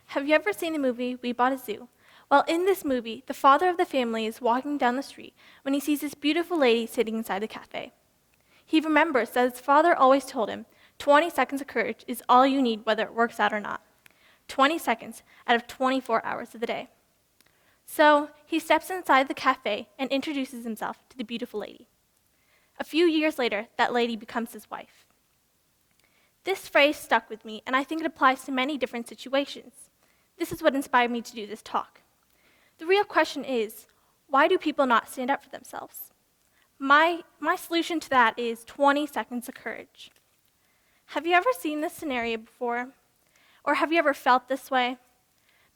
Have you ever seen the movie We Bought a Zoo? Well, in this movie, the father of the family is walking down the street when he sees this beautiful lady sitting inside the cafe. He remembers that his father always told him 20 seconds of courage is all you need whether it works out or not. 20 seconds out of 24 hours of the day. So he steps inside the cafe and introduces himself to the beautiful lady. A few years later, that lady becomes his wife. This phrase stuck with me, and I think it applies to many different situations. This is what inspired me to do this talk. The real question is, why do people not stand up for themselves? My solution to that is 20 seconds of courage. Have you ever seen this scenario before? Or have you ever felt this way?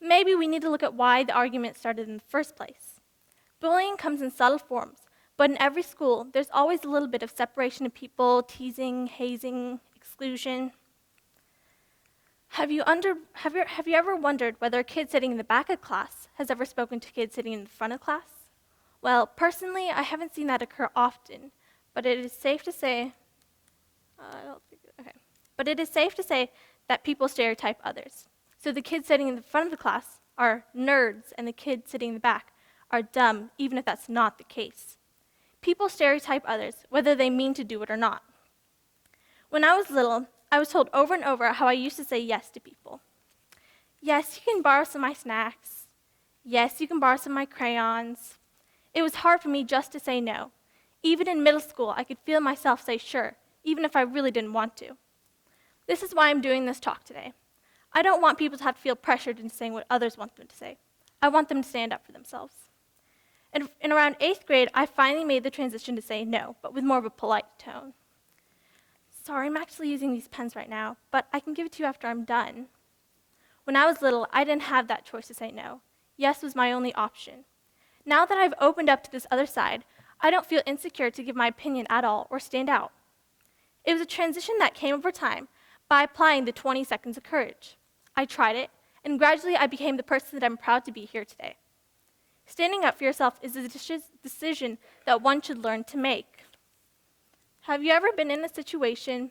Maybe we need to look at why the argument started in the first place. Bullying comes in subtle forms, but in every school, there's always a little bit of separation of people, teasing, hazing, exclusion. Have you ever wondered whether a kid sitting in the back of class has ever spoken to kids sitting in the front of class? Well, personally, I haven't seen that occur often, but it is safe to say, that people stereotype others. So the kids sitting in the front of the class are nerds, and the kids sitting in the back are dumb, even if that's not the case. People stereotype others, whether they mean to do it or not. When I was little, I was told over and over how I used to say yes to people. Yes, you can borrow some of my snacks. Yes, you can borrow some of my crayons. It was hard for me just to say no. Even in middle school, I could feel myself say sure, even if I really didn't want to. This is why I'm doing this talk today. I don't want people to have to feel pressured into saying what others want them to say. I want them to stand up for themselves. And in around 8th grade, I finally made the transition to say no, but with more of a polite tone. Sorry, I'm actually using these pens right now, but I can give it to you after I'm done. When I was little, I didn't have that choice to say no. Yes was my only option. Now that I've opened up to this other side, I don't feel insecure to give my opinion at all or stand out. It was a transition that came over time by applying the 20 seconds of courage. I tried it, and gradually I became the person that I'm proud to be here today. Standing up for yourself is a decision that one should learn to make. Have you ever been in a situation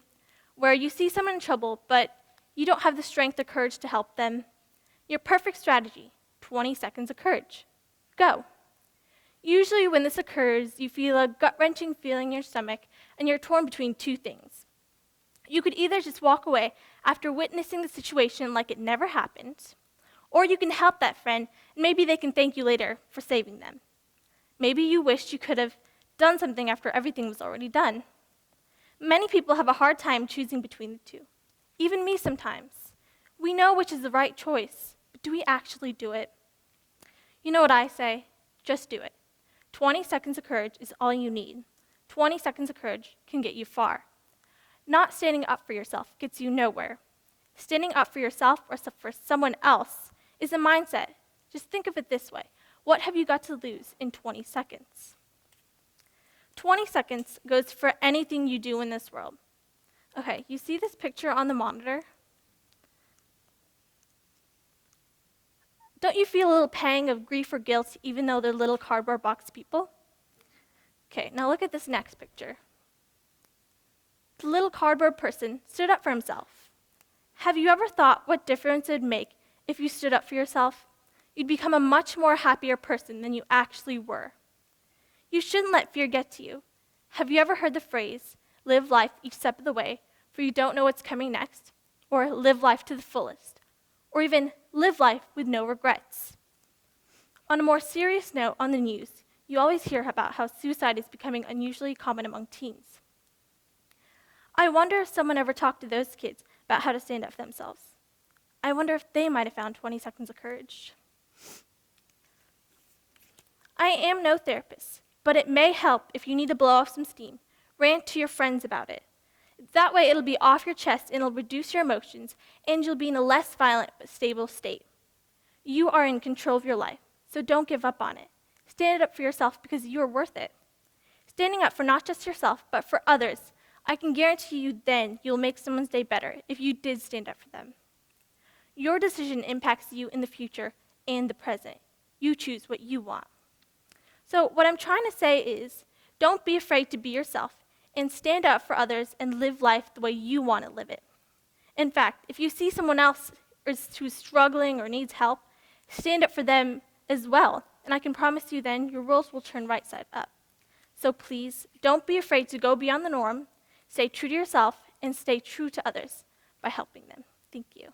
where you see someone in trouble, but you don't have the strength or courage to help them? Your perfect strategy, 20 seconds of courage. Go. Usually when this occurs, you feel a gut-wrenching feeling in your stomach, and you're torn between two things. You could either just walk away after witnessing the situation like it never happened, or you can help that friend, and maybe they can thank you later for saving them. Maybe you wished you could have done something after everything was already done. Many people have a hard time choosing between the two. Even me sometimes. We know which is the right choice, but do we actually do it? You know what I say? Just do it. 20 seconds of courage is all you need. 20 seconds of courage can get you far. Not standing up for yourself gets you nowhere. Standing up for yourself or for someone else is a mindset. Just think of it this way. What have you got to lose in 20 seconds? 20 seconds goes for anything you do in this world. Okay, you see this picture on the monitor? Don't you feel a little pang of grief or guilt even though they're little cardboard box people? Okay, now look at this next picture. The little cardboard person stood up for himself. Have you ever thought what difference it would make if you stood up for yourself? You'd become a much more happier person than you actually were. You shouldn't let fear get to you. Have you ever heard the phrase, live life each step of the way, for you don't know what's coming next? Or live life to the fullest? Or even live life with no regrets? On a more serious note, on the news, you always hear about how suicide is becoming unusually common among teens. I wonder if someone ever talked to those kids about how to stand up for themselves. I wonder if they might have found 20 seconds of courage. I am no therapist, but it may help if you need to blow off some steam. Rant to your friends about it. That way it'll be off your chest and it'll reduce your emotions, and you'll be in a less violent but stable state. You are in control of your life, so don't give up on it. Stand up for yourself because you are worth it. Standing up for not just yourself, but for others, I can guarantee you then you'll make someone's day better if you did stand up for them. Your decision impacts you in the future and the present. You choose what you want. So what I'm trying to say is, don't be afraid to be yourself and stand up for others and live life the way you want to live it. In fact, if you see someone else who's struggling or needs help, stand up for them as well. And I can promise you then your roles will turn right side up. So please, don't be afraid to go beyond the norm, stay true to yourself, and stay true to others by helping them. Thank you.